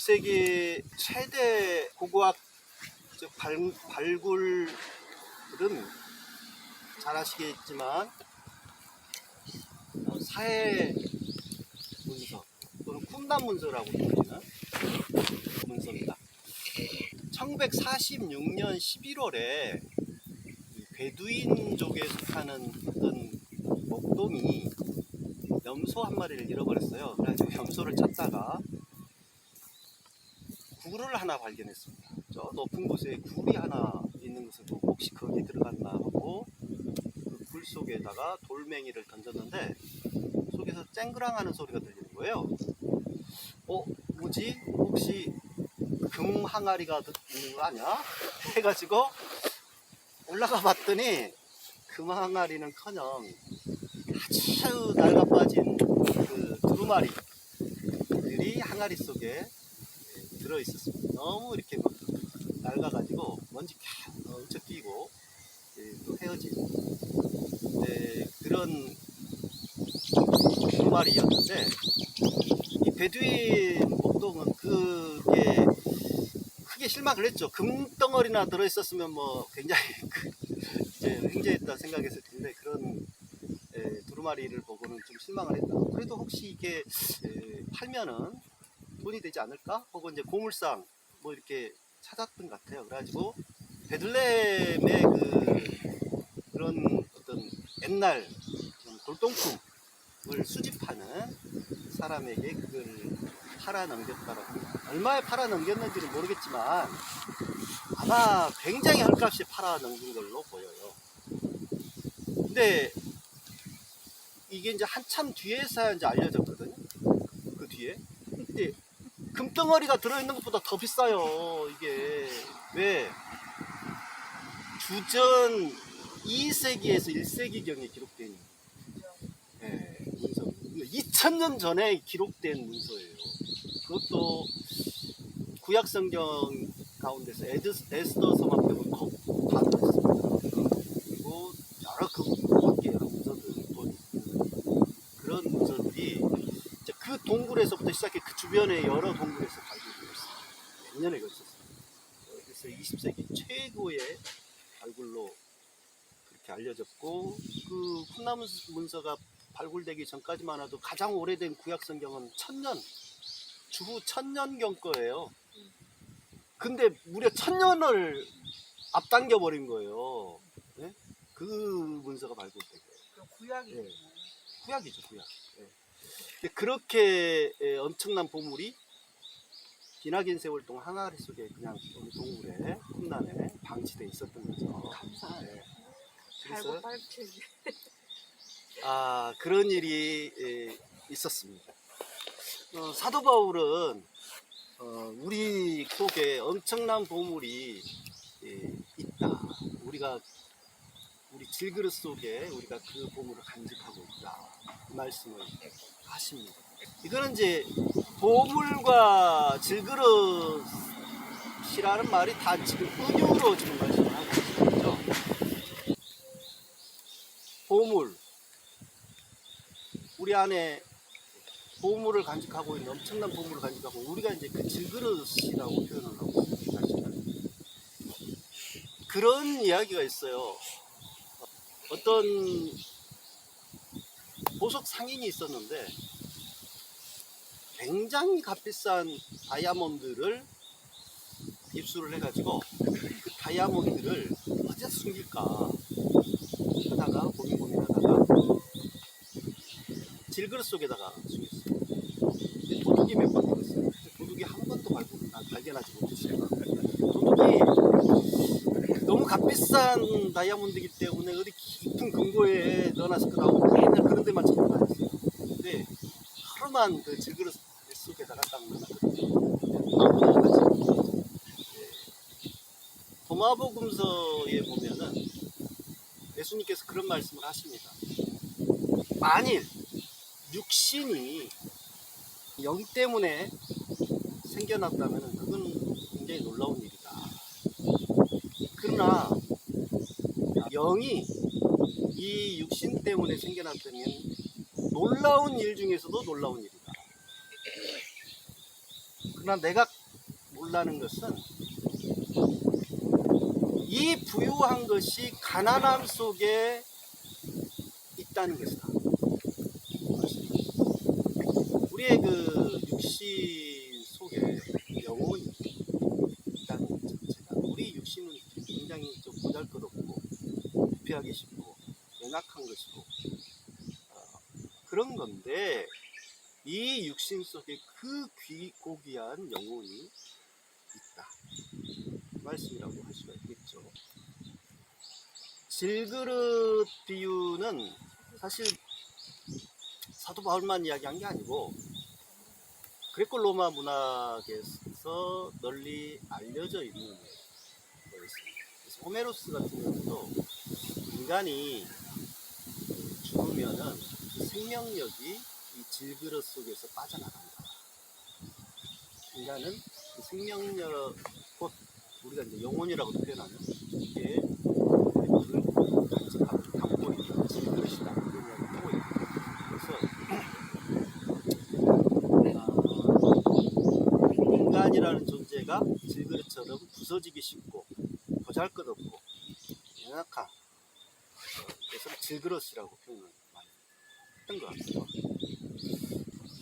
20세기 최대 고고학 발굴은 잘 아시겠지만 사해 문서 또는 쿰란 문서라고 불리는 문서입니다. 1946년 11월에 베두인족에 속하는 어떤 목동이 염소 한 마리를 잃어버렸어요. 그래서 염소를 찾다가 굴을 하나 발견했습니다. 저 높은 곳에 굴이 하나 있는 것을 보고 혹시 거기 들어갔나 하고 그 굴 속에다가 돌멩이를 던졌는데 속에서 쨍그랑하는 소리가 들리는 거예요. 뭐지? 혹시 금 항아리가 있는 거 아니야? 해가지고 올라가 봤더니 금 항아리는커녕 아주 낡아 빠진 그 두루마리들이 항아리 속에 들어 있었습니다. 너무 이렇게 막 낡아가지고 먼지 엄청 끼고 또 헤어진 그런 두루마리였는데, 이 베두인 목동은 그게 크게 실망을 했죠. 금덩어리나 들어있었으면 뭐 굉장히 횡재했다 생각했을 텐데 그런 두루마리를 보고는 좀 실망을 했다. 그래도 혹시 이게 팔면은 돈이 되지 않을까? 혹은 이제 고물상 뭐 이렇게 찾았던 것 같아요. 그래가지고 베들레헴의 그런 어떤 옛날 골동품을 수집하는 사람에게 그걸 팔아 넘겼다라고 합니다. 얼마에 팔아 넘겼는지는 모르겠지만 아마 굉장히 헐값에 팔아 넘긴 걸로 보여요. 근데 이게 이제 한참 뒤에서야 이제 알려졌거든요. 그 뒤에. 근데 금덩어리가 들어있는 것보다 더 비싸요. 이게 왜? 주전 2세기에서 1세기경에 기록된 문서. 2000년 전에 기록된 문서예요. 그것도 구약성경 가운데서 에스더서만 빼고 다 들어있습니다. 그리고 여러 밖에 여러 문서들이 또 있는 그런 문서들이 이제 그 동굴에서부터 시작해 그 주변의 여러 동굴에서 발굴되었습니다. 몇 년에 걸쳤습니다. 그래서 20세기 최고의 발굴로 그렇게 알려졌고, 그 쿰란 문서가 발굴되기 전까지만 해도 가장 오래된 구약성경은 주후 1000년경 거예요. 근데 무려 1000년을 앞당겨 버린 거예요. 네? 그 문서가 발굴된 거예요. 그럼 구약이죠. 구약이죠, 구약. 근데 그렇게 엄청난 보물이 기나긴 세월 동안 항아리 속에 그냥 어느 동굴에 쿰란에 방치돼 있었던 거죠. 감사해요. 그래서 빨치기. 그런 일이 있었습니다. 사도 바울은 우리 속에 엄청난 보물이 있다. 우리 질그릇 속에 우리가 그 보물을 간직하고 있다. 이 말씀을 하십니다. 이거는 이제 보물과 질그릇이라는 말이 다 지금 은유로 지금 말씀을 하고 있는 거죠. 보물, 우리 안에 보물을 간직하고 있는 엄청난 보물을 간직하고 우리가 이제 그 질그릇이라고 표현을 하고 있습니다. 그런 이야기가 있어요. 어떤 보석 상인이 있었는데 굉장히 값비싼 다이아몬드를 입수를 해가지고 그 다이아몬드를 어디다 숨길까 하다가 고민하다가 질그릇 속에다가 숨겼어요. 도둑이 몇 번 들었어요. 도둑이 한 번도 발견하지 못했어요. 도둑이 너무 값비싼 다이아몬드이기 때문에 어디 깊은 금고에 넣어놨을 거라고 맨날 그런 데만 찾고 다녔어요. 근데 하루만 그 질그릇 속에다가 딱 넣어놨거든요. 도마복음서에 보면은 예수님께서 그런 말씀을 하십니다. 만일 육신이 영 때문에 생겨났다면 그건 굉장히 놀라운 일이다. 그러나 영이 이 육신 때문에 생겨났다면 놀라운 일 중에서도 놀라운 일이다. 그러나 내가 몰라는 것은 이 부유한 것이 가난함 속에 있다는 것이다. 우리의 그 육신 속에 영혼이 있다는 것 자체가, 우리 육신은 굉장히 좀 보잘것없고 부패하기 쉽고 연약한 것이고 그런 건데, 이 육신 속에 그 고귀한 영혼이 있다 말씀이라고 할 수가 있겠죠. 질그릇 비유는 사실 사도 바울만 이야기한 게 아니고 그리코 로마 문학에서 널리 알려져 있는 거였습니다. 그래서 호메로스 같은 경우도 인간이 죽으면은 그 생명력이 이 질그릇 속에서 빠져나간다. 인간은 그 생명력, 곧 우리가 이제 영혼이라고 표현하는 이게 불을 같이 담고 있는 질그릇이다, 이런 이야기를 하고 있고, 그래서 인간이라는 존재가 질그릇처럼 부서지기 쉽고 보잘것없고 연약한, 그래서 질그릇이라고 표현을 많이 했던 것 같아요.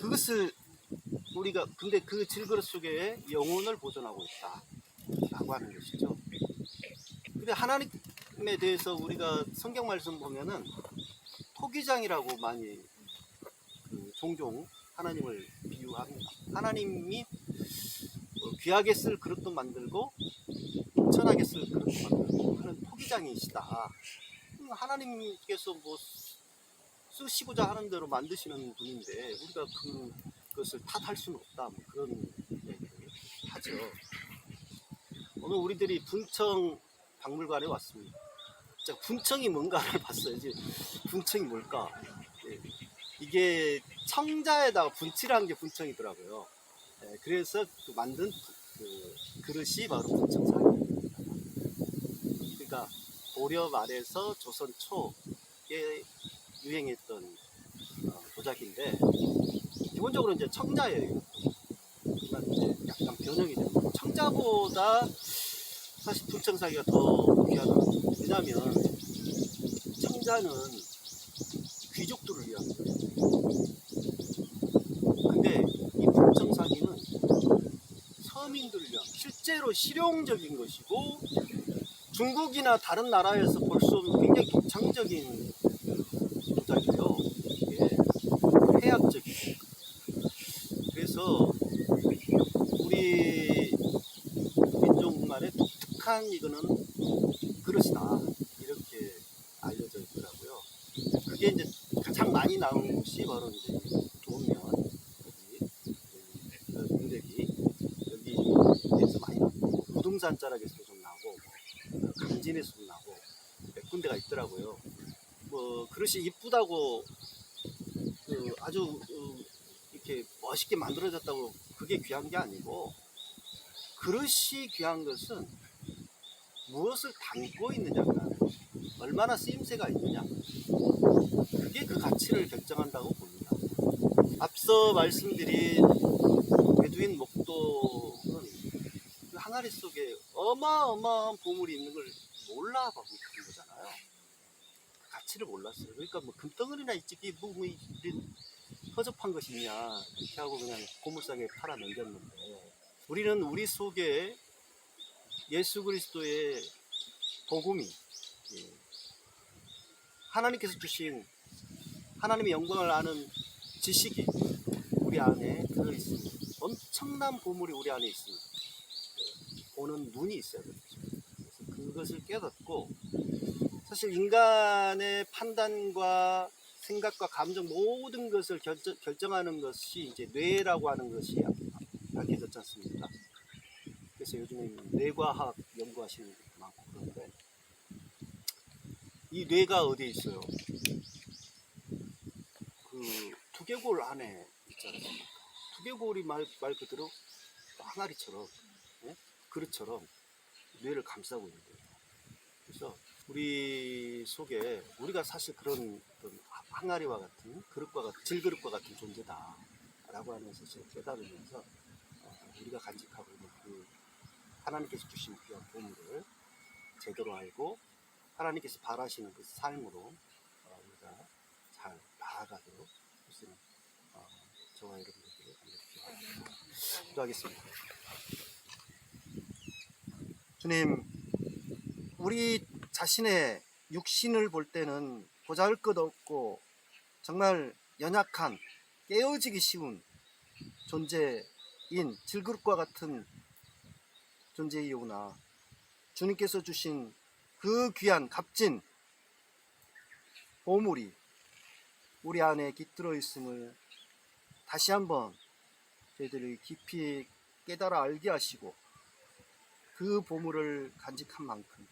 그것을 우리가, 근데 그 질그릇 속에 영혼을 보존하고 있다 라고 하는 것이죠. 근데 하나님에 대해서 우리가 성경 말씀 보면은 토기장이라고 많이 종종 하나님을 비유합니다. 하나님이 귀하게 쓸 그릇도 만들고 천하게 쓸 그릇도 만들고 하는 토기장이시다. 하나님께서 뭐 쓰시고자 하는 대로 만드시는 분인데 우리가 그것을 탓할 수는 없다, 뭐 그런 얘기를 하죠. 오늘 우리들이 분청 박물관에 왔습니다. 자, 분청이 뭔가를 봤어야지. 분청이 뭘까? 이게 청자에다가 분칠한 게 분청이더라고요. 그래서 만든 그 그릇이 바로 분청상입니다. 그러니까 고려 말에서 조선 초에 유행했던 도자기인데 기본적으로 이제 청자예요. 하지만 이제 약간 변형이 됩니다. 청자보다 사실 분청사기가 더 귀하다. 왜냐하면 청자는 귀족들을 위한 거예요. 근데 이 분청사기는 서민들을 위한, 실제로 실용적인 것이고 중국이나 다른 나라에서 볼 수 없는 굉장히 독창적인 도자기예요. 이게 해학적이고. 그래서 우리 민족만의 독특한 이거는 그릇이다, 이렇게 알려져 있더라고요. 그게 이제 가장 많이 나온 곳이 바로 이제 도면, 여기 문대기 여기에서 많이 나고, 부동산 자락에서도 좀 나고, 강진에서도 나고 몇 군데가 있더라고요. 뭐 그릇이 이쁘다고 아주 이렇게 멋있게 만들어졌다고 그게 귀한 게 아니고, 그릇이 귀한 것은 무엇을 담고 있느냐가, 얼마나 쓰임새가 있느냐, 그게 그 가치를 결정한다고 봅니다. 앞서 말씀드린 베두인 목도는 그 항아리 속에 어마어마한 보물이 있는 걸 몰라 보는 거잖아요. 가치를 몰랐어요. 그러니까 뭐 금덩어리나 있지 뭐 이런 허접한 것이 있냐 이렇게 하고 그냥 고물상에 팔아 넘겼는데, 우리는 우리 속에 예수 그리스도의 복음이, 하나님께서 주신 하나님의 영광을 아는 지식이 우리 안에 들어있습니다. 엄청난 보물이 우리 안에 있습니다. 보는 눈이 있어야 되죠. 그래서 그것을 깨닫고, 사실 인간의 판단과 생각과 감정 모든 것을 결정하는 것이 이제 뇌라고 하는 것이 밝혀졌지 않습니까? 그래서 요즘에 뇌과학 연구하시는 분들 많고 그런데, 이 뇌가 어디에 있어요? 그 두개골 안에 있잖아요. 두개골이 말 그대로 항아리처럼, 그릇처럼 뇌를 감싸고 있는 거예요. 그래서 우리 속에 우리가 사실 그런 항아리와 같은 그릇과 같은 질그릇과 같은 존재다라고 하는 사실을 깨달으면서 우리가 간직하고 있는 그 하나님께서 주신 귀한 보물을 제대로 알고 하나님께서 바라시는 그 삶으로 우리가 잘 나아가도록 하시는 저와 여러분들에게 바랍니다. 기도하겠습니다. 주님, 우리 자신의 육신을 볼 때는 보잘것없고 정말 연약한, 깨어지기 쉬운 존재인 질그릇과 같은 존재이오나 주님께서 주신 그 귀한 값진 보물이 우리 안에 깃들어 있음을 다시 한번 저희들이 깊이 깨달아 알게 하시고 그 보물을 간직한 만큼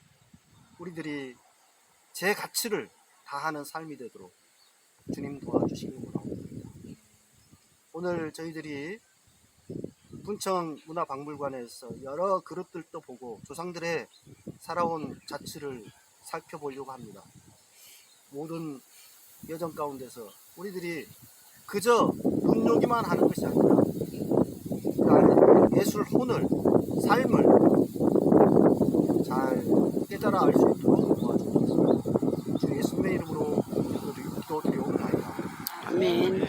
우리들이 제 가치를 다하는 삶이 되도록 주님 도와주시길 원합니다. 오늘 저희들이 분청문화박물관에서 여러 그릇들도 보고 조상들의 살아온 자취를 살펴보려고 합니다. 모든 여정 가운데서 우리들이 그저 눈요기만 하는 것이 아니라 예술 혼을, 삶을 잘 깨달아 알 수 있도록 도와주옵소서. 주 예수님의 이름으로 기도드리옵나이다. 아멘.